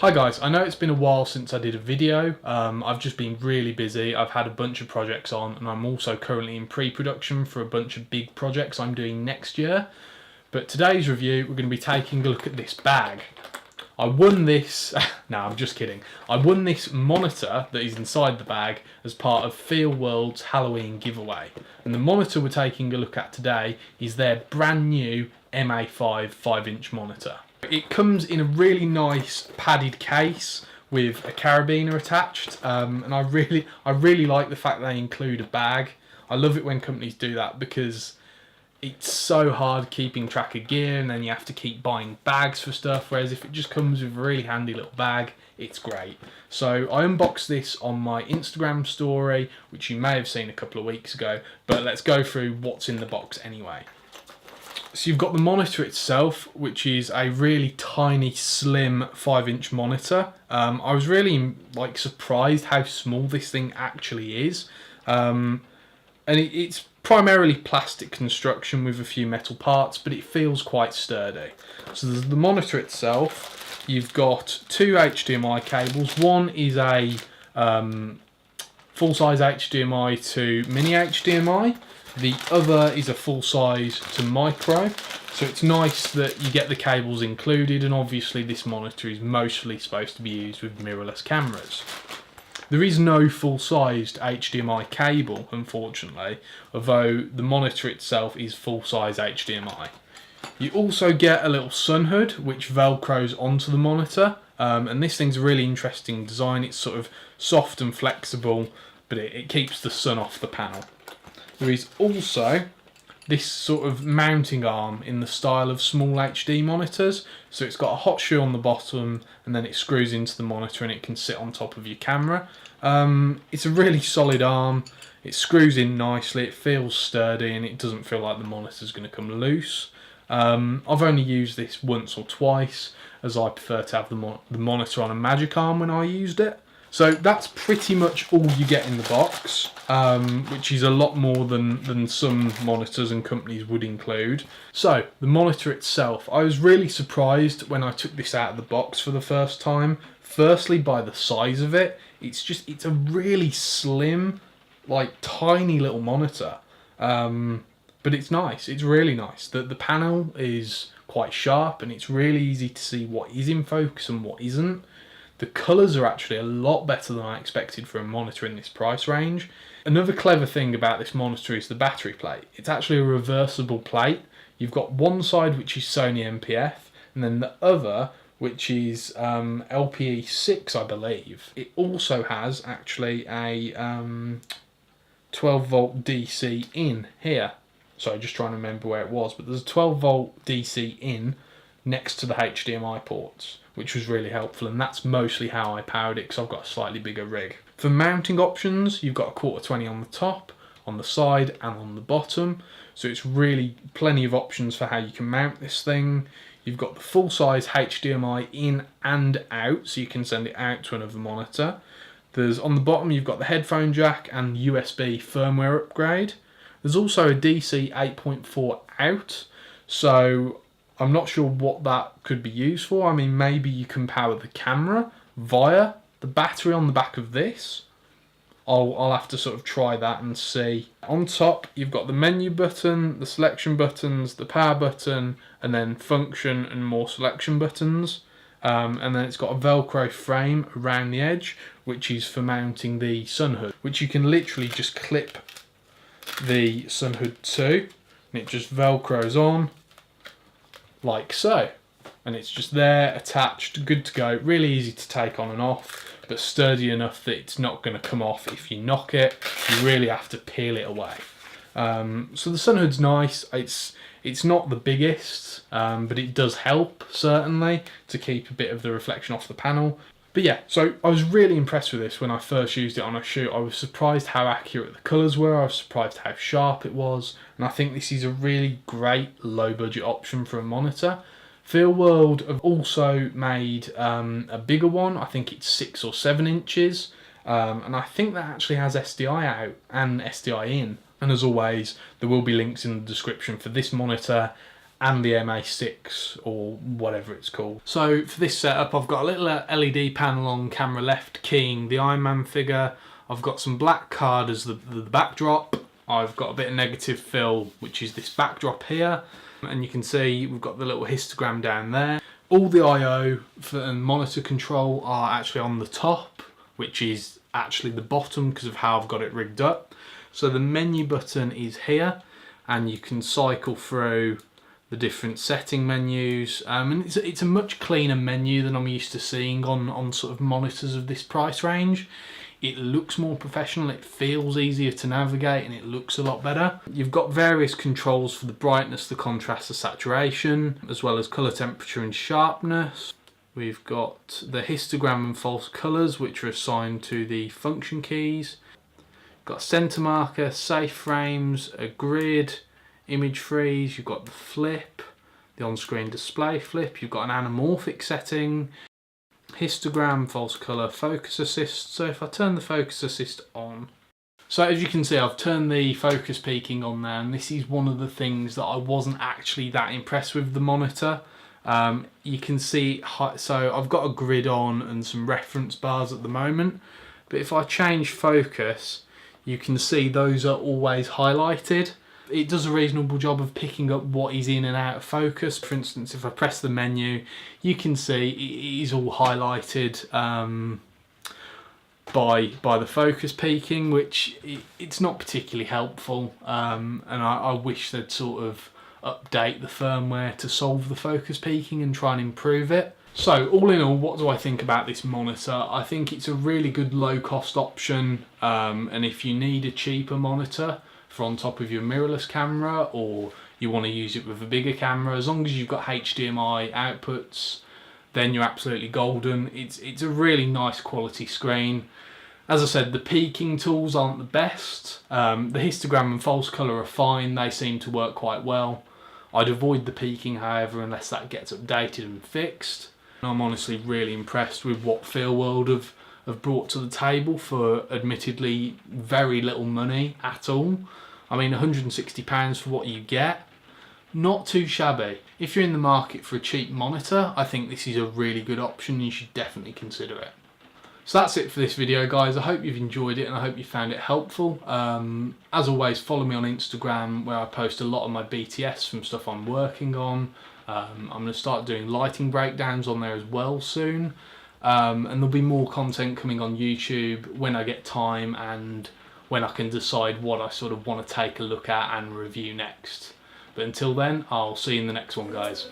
Hi guys, I know it's been a while since I did a video. I've just been really busy. I've had a bunch of projects on and I'm also currently in pre-production for a bunch of big projects I'm doing next year. But today's review, we're going to be taking a look at this bag. I won this, no I'm just kidding. I won this monitor that is inside the bag as part of Feelworld's Halloween giveaway. And the monitor we're taking a look at today is their brand new MA5 5-inch monitor. It comes in a really nice padded case with a carabiner attached, and I really like the fact they include a bag. I love it when companies do that because it's so hard keeping track of gear and then you have to keep buying bags for stuff, whereas if it just comes with a really handy little bag, it's great. So I unboxed this on my Instagram story, which you may have seen a couple of weeks ago, but let's go through what's in the box anyway. So you've got the monitor itself, which is a really tiny, slim 5-inch monitor. I was really surprised how small this thing actually is. And it's primarily plastic construction with a few metal parts, but it feels quite sturdy. So there's the monitor itself. You've got two HDMI cables. One is a full-size HDMI to mini HDMI. The other is a full-size to micro, so it's nice that you get the cables included, and obviously this monitor is mostly supposed to be used with mirrorless cameras. There is no full-sized HDMI cable, unfortunately, although the monitor itself is full-size HDMI. You also get a little sun hood which velcros onto the monitor, and this thing's a really interesting design. It's sort of soft and flexible, but it keeps the sun off the panel. There is also this sort of mounting arm in the style of small HD monitors. So it's got a hot shoe on the bottom and then it screws into the monitor and it can sit on top of your camera. It's a really solid arm. It screws in nicely, it feels sturdy, and it doesn't feel like the monitor's going to come loose. I've only used this once or twice, as I prefer to have the monitor on a magic arm when I used it. So that's pretty much all you get in the box, which is a lot more than some monitors and companies would include. So the monitor itself, I was really surprised when I took this out of the box for the first time. Firstly, by the size of it. It's a really slim, tiny little monitor. But it's nice, it's really nice. The panel is quite sharp and it's really easy to see what is in focus and what isn't. The colours are actually a lot better than I expected for a monitor in this price range. Another clever thing about this monitor is the battery plate. It's actually a reversible plate. You've got one side which is Sony MPF, and then the other which is LPE6, I believe. It also has actually a 12 volt DC in here. Sorry, just trying to remember where it was, but there's a 12 volt DC in next to the HDMI ports, which was really helpful, and that's mostly how I powered it because I've got a slightly bigger rig. For mounting options, you've got a 1/4-20 on the top, on the side and on the bottom, so it's really plenty of options for how you can mount this thing. You've got the full-size HDMI in and out, so you can send it out to another monitor. On the bottom you've got the headphone jack and USB firmware upgrade. There's also a DC 8.4 out, so I'm not sure what that could be used for. I mean, maybe you can power the camera via the battery on the back of this. I'll have to sort of try that and see. On top, you've got the menu button, the selection buttons, the power button, and then function and more selection buttons. And then it's got a Velcro frame around the edge, which is for mounting the sun hood, which you can literally just clip the sun hood to, and it just Velcros on, like so, and it's just there attached, good to go. Really easy to take on and off, but sturdy enough that it's not going to come off if you knock it. You really have to peel it away. So the sun hood's nice. It's not the biggest, but it does help certainly to keep a bit of the reflection off the panel. But yeah, so I was really impressed with this when I first used it on a shoot. I was surprised how accurate the colours were, I was surprised how sharp it was, and I think this is a really great low budget option for a monitor. Feelworld have also made a bigger one. I think it's 6 or 7 inches, and I think that actually has SDI out and SDI in. And as always, there will be links in the description for this monitor and the MA6 or whatever it's called. So for this setup, I've got a little LED panel on camera left keying the Iron Man figure. I've got some black card as the backdrop. I've got a bit of negative fill, which is this backdrop here. And you can see we've got the little histogram down there. All the I/O and monitor control are actually on the top, which is actually the bottom because of how I've got it rigged up. So the menu button is here, and you can cycle through the different setting menus. And it's a much cleaner menu than I'm used to seeing on sort of monitors of this price range. It looks more professional, it feels easier to navigate, and it looks a lot better. You've got various controls for the brightness, the contrast, the saturation, as well as colour temperature and sharpness. We've got the histogram and false colours, which are assigned to the function keys. Got a centre marker, safe frames, a grid, image freeze, you've got the flip, the on-screen display flip, you've got an anamorphic setting, histogram, false colour, focus assist. So if I turn the focus assist on, so as you can see, I've turned the focus peaking on now, and this is one of the things that I wasn't actually that impressed with the monitor. You can see, so I've got a grid on and some reference bars at the moment, but if I change focus, you can see those are always highlighted. It does a reasonable job of picking up what is in and out of focus. For instance, if I press the menu, you can see it is all highlighted by the focus peaking, which it's not particularly helpful. And I wish they'd sort of update the firmware to solve the focus peaking and try and improve it. So all in all, what do I think about this monitor? I think it's a really good low cost option, and if you need a cheaper monitor for on top of your mirrorless camera, or you want to use it with a bigger camera, as long as you've got HDMI outputs, then you're absolutely golden. It's a really nice quality screen. As I said, the peaking tools aren't the best. The histogram and false colour are fine, they seem to work quite well. I'd avoid the peaking, however, unless that gets updated and fixed. I'm honestly really impressed with what Feelworld have brought to the table for admittedly very little money at all. I mean, £160 for what you get, not too shabby. If you're in the market for a cheap monitor, I think this is a really good option. You should definitely consider it. So that's it for this video, guys. I hope you've enjoyed it and I hope you found it helpful. As always, follow me on Instagram, where I post a lot of my BTS from stuff I'm working on. I'm going to start doing lighting breakdowns on there as well soon. And there'll be more content coming on YouTube when I get time and when I can decide what I sort of want to take a look at and review next. But until then, I'll see you in the next one, guys.